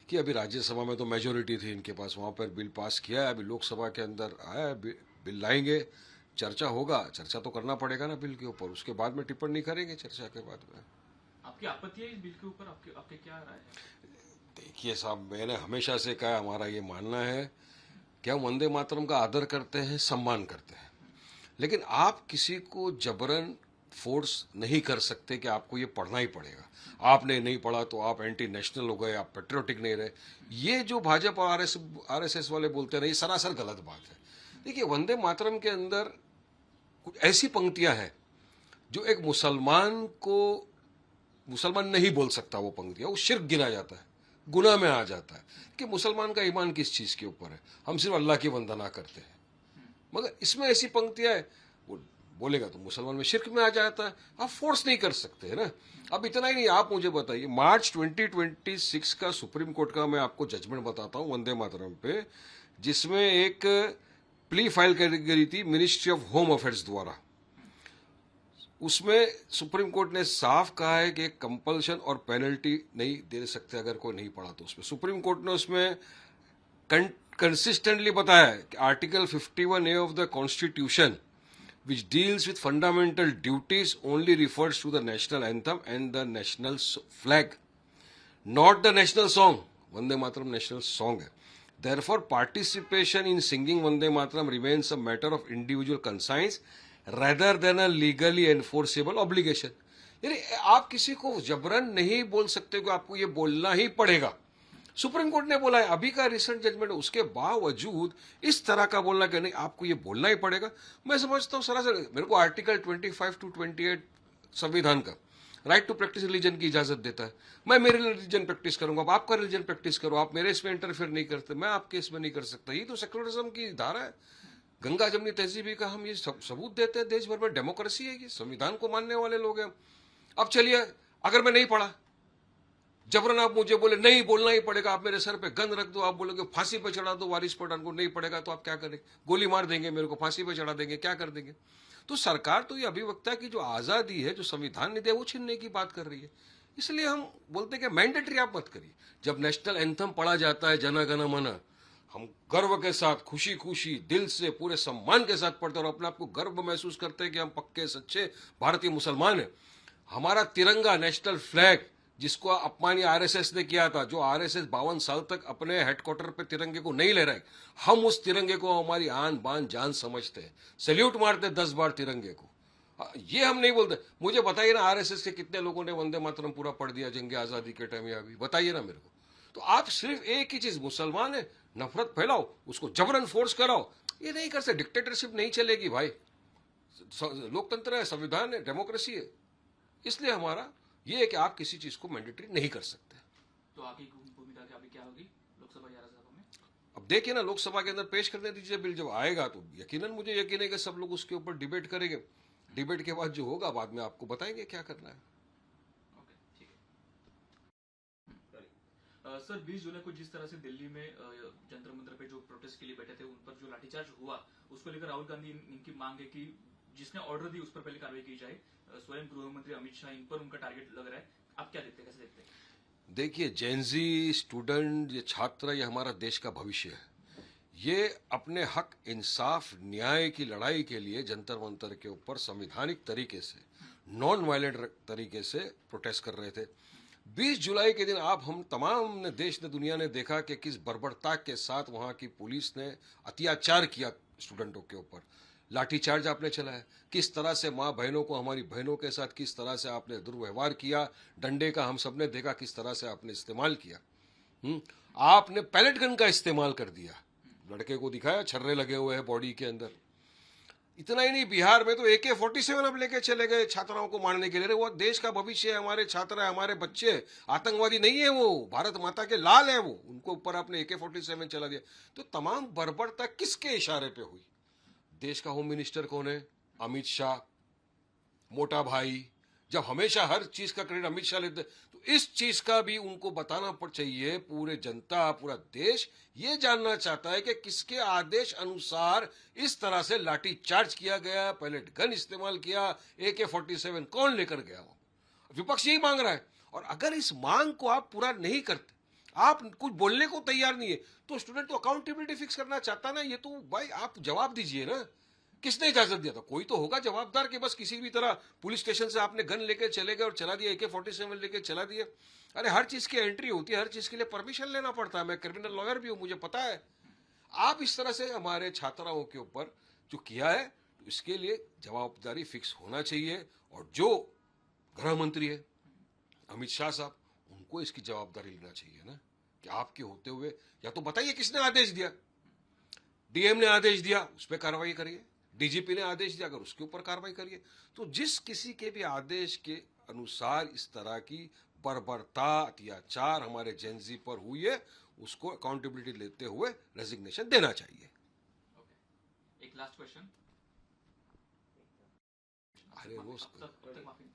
कि अभी राज्यसभा में तो मेजोरिटी थी इनके पास, वहां पर बिल पास किया है, अभी लोकसभा के अंदर आया है, बिल लाएंगे, चर्चा होगा, चर्चा तो करना पड़ेगा ना बिल के ऊपर, उसके बाद में टिप्पणी करेंगे चर्चा के बाद में। आपकी आपत्ति है इस बिल के ऊपर? आपके क्या राय है? देखिए साहब, मैंने हमेशा से कहा, हमारा ये मानना है कि हम वंदे मातरम का आदर करते हैं, सम्मान करते हैं, लेकिन आप किसी को जबरन फोर्स नहीं कर सकते कि आपको ये पढ़ना ही पड़ेगा। आपने नहीं पढ़ा तो आप एंटी नेशनल हो गए, आप पेट्रियोटिक नहीं रहे। ये जो भाजपा और आरएसएस वाले बोलते हैं ना, ये सरासर गलत बात है। देखिए, वंदे मातरम के अंदर कुछ ऐसी पंक्तियां हैं जो एक मुसलमान नहीं बोल सकता, वो पंक्तियां, वो शिर्क गिना जाता है, गुनाह में आ जाता है कि मुसलमान का ईमान किस चीज के ऊपर है, हम सिर्फ अल्लाह की वंदना करते हैं। मगर इसमें ऐसी पंक्तियां है, वो बोलेगा तो मुसलमान में शिर्क में आ जाता है, आप फोर्स नहीं कर सकते है ना। अब इतना ही नहीं, आप मुझे बताइए, मार्च 2026 का सुप्रीम कोर्ट का मैं आपको जजमेंट बताता हूं वंदे मातरम पे, जिसमें एक प्ली फाइल करी गई थी मिनिस्ट्री ऑफ होम अफेयर्स द्वारा। उसमें सुप्रीम कोर्ट ने साफ कहा है कि कंपल्शन और पेनल्टी नहीं दे सकते अगर कोई नहीं पढ़ा तो। उसमें सुप्रीम कोर्ट ने उसमें कंसिस्टेंटली बताया है कि article 51A of the constitution which deals with fundamental duties only refers to the national anthem and the national flag, not the national song. Vande Mataram national song है. Therefore, participation in singing Vande Mataram remains a matter of individual conscience rather than a legally enforceable obligation. यानी आप किसी को जबरन नहीं बोल सकते कि आपको ये बोलना ही पड़ेगा। सुप्रीम कोर्ट ने बोला है, अभी का रिसेंट जजमेंट, उसके बावजूद इस तरह का बोलना कि नहीं आपको ये बोलना ही पड़ेगा, मैं समझता हूं सरासर। मेरे को आर्टिकल 25 to 28 संविधान का राइट टू प्रैक्टिस रिलीजन की इजाजत देता है। मैं मेरे रिलीजन प्रैक्टिस करूंगा, आप आपका रिलीजन प्रैक्टिस करो, आप मेरे इसमें इंटरफेयर नहीं करते, मैं आपके इसमें नहीं कर सकता। ये तो सेक्युलरिज्म की धारा है, गंगा जमनी तहजीबी का हम ये सबूत देते हैं। देश भर में डेमोक्रेसी है, ये संविधान को मानने वाले लोग हैं। अब चलिए, अगर मैं नहीं पढ़ा, जबरन आप मुझे बोले नहीं बोलना ही पड़ेगा, आप मेरे सर पे गन रख दो, आप बोलोगे फांसी पे चढ़ा दो वारिस पठान को, नहीं पड़ेगा तो आप क्या करेंगे? गोली मार देंगे मेरे को, फांसी पे चढ़ा देंगे, क्या कर देंगे? तो सरकार तो ये अभिव्यक्ता की जो आजादी है, जो संविधान ने दिया, वो छीनने की बात कर रही है। इसलिए हम बोलते हैं कि मैंडेटरी आप मत करिए। जब नेशनल एंथम पढ़ा जाता है, जन गण मन, हम गर्व के साथ, खुशी खुशी, दिल से, पूरे सम्मान के साथ पढ़ते हैं और अपने आप को गर्व महसूस करते हैं कि हम पक्के सच्चे भारतीय मुसलमान हैं। हमारा तिरंगा, नेशनल फ्लैग, जिसको अपमान आरएसएस ने किया था, जो आरएसएस 52 साल तक अपने हेडक्वार्टर पे तिरंगे को नहीं ले रहे, हम उस तिरंगे को हमारी आन बान जान समझते हैं, सैल्यूट मारते 10 बार तिरंगे को। ये हम नहीं बोलते। मुझे बताइए ना, आरएसएस के कितने लोगों ने वंदे मातरम पूरा पढ़ दिया जंग आजादी के टाइम? अभी बताइए ना मेरे को। तो आप सिर्फ एक ही चीज, मुसलमान है, नफरत फैलाओ, उसको जबरन फोर्स कराओ, ये नहीं कर सकते। डिक्टेटरशिप नहीं चलेगी भाई, लोकतंत्र है, संविधान है, डेमोक्रेसी है। इसलिए हमारा ये है कि आप किसी चीज को मैंडेटरी नहीं कर सकते। तो आपकी भूमिका क्या होगी लोकसभा या राज्यसभा में? अब देखिए ना, लोकसभा के अंदर पेश करने दीजिए बिल, जब आएगा तो यकीनन मुझे यकीन है कि सब लोग उसके ऊपर डिबेट करेंगे। डिबेट के बाद जो होगा, बाद में आपको बताएंगे क्या करना है। ओके, ठीक है। सर, 20 जुलाई को जिस तरह से दिल्ली में जंतर मंतर पे जो प्रोटेस्ट के लिए बैठे थे, उन पर जो लाठीचार्ज हुआ, उसको लेकर राहुल गांधी इनकी मांग है कि जिसने ऑर्डर दी उस पर पहले कार्रवाई की जाए। स्वयं गृह मंत्री अमित शाह, इन पर उनका टारगेट लग रहा है। आप क्या देखते हैं, कैसे देखते हैं? देखिए, जेनजी, स्टूडेंट, ये छात्र, ये हमारा देश का भविष्य है। ये अपने हक, इंसाफ, न्याय की लड़ाई के लिए जंतर मंतर के ऊपर संवैधानिक तरीके से, नॉन वायलेंट तरीके से प्रोटेस्ट कर रहे थे। 20 जुलाई के दिन हम तमाम ने, देश ने, दुनिया ने देखा कि किस बर्बरता के साथ वहां की पुलिस ने अत्याचार किया स्टूडेंटों के ऊपर। लाठीचार्ज आपने चलाया, किस तरह से माँ बहनों को, हमारी बहनों के साथ किस तरह से आपने दुर्व्यवहार किया। डंडे का हम सबने देखा किस तरह से आपने इस्तेमाल किया। आपने पैलेट गन का इस्तेमाल कर दिया, लड़के को दिखाया छर्रे लगे हुए हैं बॉडी के अंदर। इतना ही नहीं, बिहार में तो AK-47 अब लेके चले गए छात्राओं को मारने के लिए। वो देश का भविष्य है, हमारे छात्र है, हमारे बच्चे, आतंकवादी नहीं है वो, भारत माता के लाल है वो, उनको ऊपर आपने AK-47 चला दिया। तो तमाम बर्बरता किसके इशारे पे हुई? देश का होम मिनिस्टर कौन है? अमित शाह, मोटा भाई। जब हमेशा हर चीज का क्रेडिट अमित शाह लेते, तो इस चीज का भी उनको बताना चाहिए। पूरे जनता, पूरा देश ये जानना चाहता है कि किसके आदेश अनुसार इस तरह से लाठी चार्ज किया गया, पैलेट गन इस्तेमाल किया, AK-47 कौन लेकर गया? वो विपक्ष यही मांग रहा है। और अगर इस मांग को आप पूरा नहीं करते, आप कुछ बोलने को तैयार नहीं है, तो स्टूडेंट तो अकाउंटेबिलिटी फिक्स करना चाहता ना, ये तो भाई आप जवाब दीजिए ना। किसने इजाजत दिया था? कोई तो होगा जवाबदार कि बस किसी भी तरह पुलिस स्टेशन से आपने गन लेके चले गए और चला दिया, AK-47 लेके चला दिया। अरे हर चीज की एंट्री होती है, हर चीज के लिए परमिशन लेना पड़ता है। मैं क्रिमिनल लॉयर भी हूं, मुझे पता है। आप इस तरह से हमारे छात्राओं के ऊपर जो किया है, तो इसके लिए जवाबदारी फिक्स होना चाहिए। और जो गृह मंत्री है अमित शाह साहब, उनको इसकी जवाबदारी लेना चाहिए ना, कि आपके होते हुए या तो बताइए किसने आदेश दिया। डीएम ने आदेश दिया, उस पर कार्रवाई करिए। डीजीपी ने आदेश दिया, अगर उसके ऊपर कार्रवाई करिए। तो जिस किसी के भी आदेश के अनुसार इस तरह की बर्बरता अत्याचार हमारे जेनजी पर हुई है, उसको अकाउंटेबिलिटी लेते हुए रेजिग्नेशन देना चाहिए। एक लास्ट क्वेश्चन। अरे वो अब तक माफी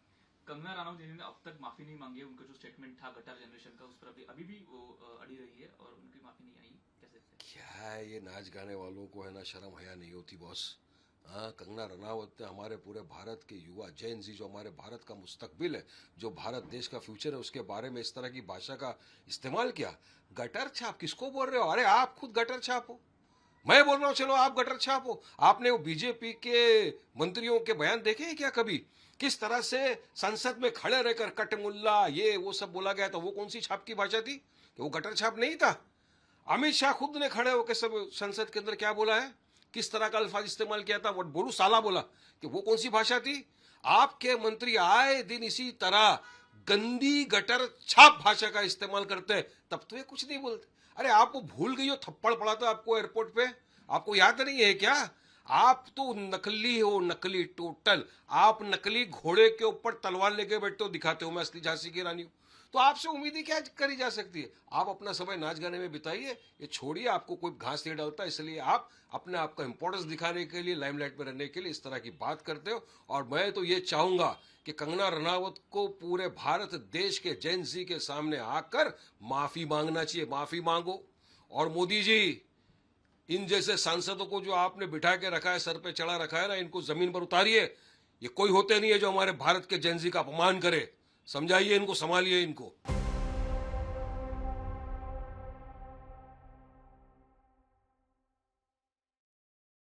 कंगना राणावत जी ने अब तक माफी नहीं मांगी है। उनका जो स्टेटमेंट था गटर जनरेशन का, उस पर अभी भी वो अड़ी रही है और उनकी माफी नहीं आई। कैसे क्या है ये नाच गाने वालों को, है ना, शर्म हया नहीं होती बॉस। हाँ, कंगना रनावत ने हमारे पूरे भारत के युवा जैन जी, जो हमारे भारत का मुस्तकबिल है, जो भारत देश का फ्यूचर है, उसके बारे में इस तरह की भाषा का इस्तेमाल किया। गटर छाप किसको बोल रहे हो? अरे आप खुद गटर छाप हो, मैं बोल रहा हूं चलो आप गटर छाप हो। आपने वो बीजेपी के मंत्रियों के बयान देखे हैं क्या कभी? किस तरह से संसद में खड़े रहकर कट मुल्ला ये वो सब बोला गया था? वो कौन सी छाप की भाषा थी? कि वो गटर छाप नहीं था। अमित शाह खुद ने खड़े होकर सब संसद के अंदर क्या बोला है, किस तरह का अल्फाज इस्तेमाल किया था, वो बोलू साला बोला, कि वो कौन सी भाषा थी? आपके मंत्री आए दिन इसी तरह गंदी गटर छाप भाषा का इस्तेमाल करते हैं, तब तो ये कुछ नहीं बोलते। अरे आपको भूल गई हो, थप्पड़ पड़ा था आपको एयरपोर्ट पे, आपको याद नहीं है क्या? आप तो नकली हो, नकली टोटल। आप नकली घोड़े के ऊपर तलवार लेके बैठते हो, दिखाते हो मैं असली झांसी की रानी हूं। तो आपसे उम्मीद ही क्या करी जा सकती है? आप अपना समय नाच गाने में बिताइए, ये छोड़िए। आपको कोई घास नहीं डालता, इसलिए आप अपने आप का इंपॉर्टेंस दिखाने के लिए, लाइमलाइट में रहने के लिए इस तरह की बात करते हो। और मैं तो ये चाहूंगा कि कंगना रनावत को पूरे भारत देश के जेन जी के सामने आकर माफी मांगना चाहिए। माफी मांगो। और मोदी जी, इन जैसे सांसदों को जो आपने बिठा के रखा है, सर पे चढ़ा रखा है ना, इनको जमीन पर उतारिए। ये कोई होते नहीं है जो हमारे भारत के जेन जी का अपमान करे। समझाइए इनको, संभालिए इनको।